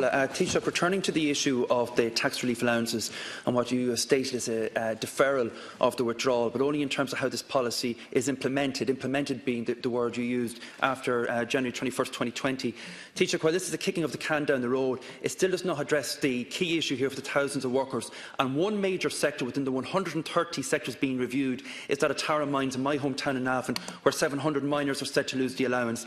Taoiseach, returning to the issue of the tax relief allowances and what you stated as a deferral of the withdrawal, but only in terms of how this policy is implemented being the word you used after January 21st, 2020. Taoiseach, while this is a kicking of the can down the road, it still does not address the key issue here for the thousands of workers. And one major sector within the 130 sectors being reviewed is that of Tara Mines in my hometown in Navan, where 700 miners are set to lose the allowance.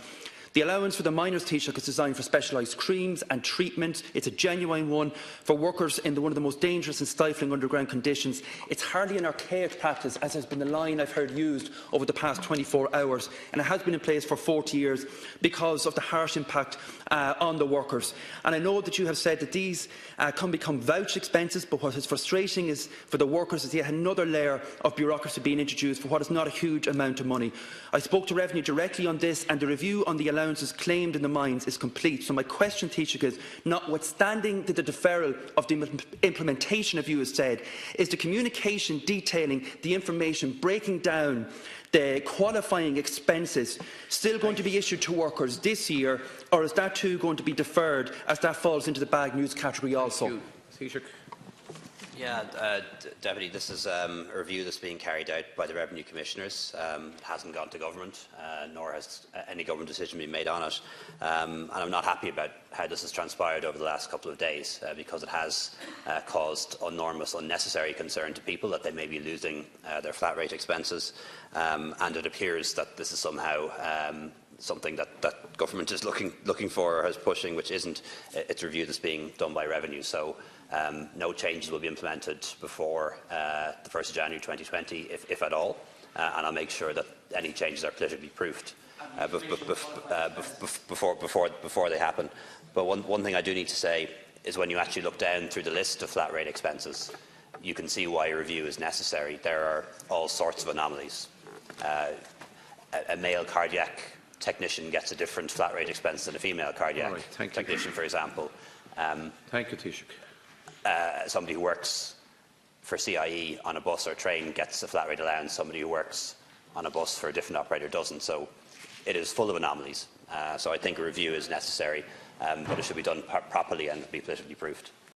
The allowance for the miners, Taoiseach, is designed for specialised creams and treatment. It's a genuine one for workers in one of the most dangerous and stifling underground conditions. It's hardly an archaic practice, as has been the line I've heard used over the past 24 hours, and it has been in place for 40 years because of the harsh impact on the workers. And I know that you have said that these can become voucher expenses, but what is frustrating is for the workers is yet another layer of bureaucracy being introduced for what is not a huge amount of money. I spoke to Revenue directly on this, and the review on the allowances claimed in the mines is complete. So my question, Taoiseach, is, notwithstanding the deferral of the implementation of you have said, is the communication detailing the information breaking down the qualifying expenses still going to be issued to workers this year, or is that too going to be deferred as that falls into the bad news category also? Yeah, Deputy, this is a review that's being carried out by the Revenue Commissioners. It hasn't gone to Government, nor has any Government decision been made on it. And I'm not happy about how this has transpired over the last couple of days, because it has caused enormous unnecessary concern to people that they may be losing their flat rate expenses. And it appears that this is somehow something that Government is looking for or is pushing, which isn't. It's a review that's being done by Revenue. So no changes will be implemented before the 1st of January 2020, if at all, and I'll make sure that any changes are politically proofed before they happen. But one thing I do need to say is, when you actually look down through the list of flat rate expenses, you can see why a review is necessary. There are all sorts of anomalies. A male cardiac technician gets a different flat rate expense than a female cardiac technician, for example. Thank you, Taoiseach. Somebody who works for CIE on a bus or train gets a flat rate allowance. Somebody who works on a bus for a different operator doesn't. So it is full of anomalies. So I think a review is necessary, but it should be done properly and be politically proofed.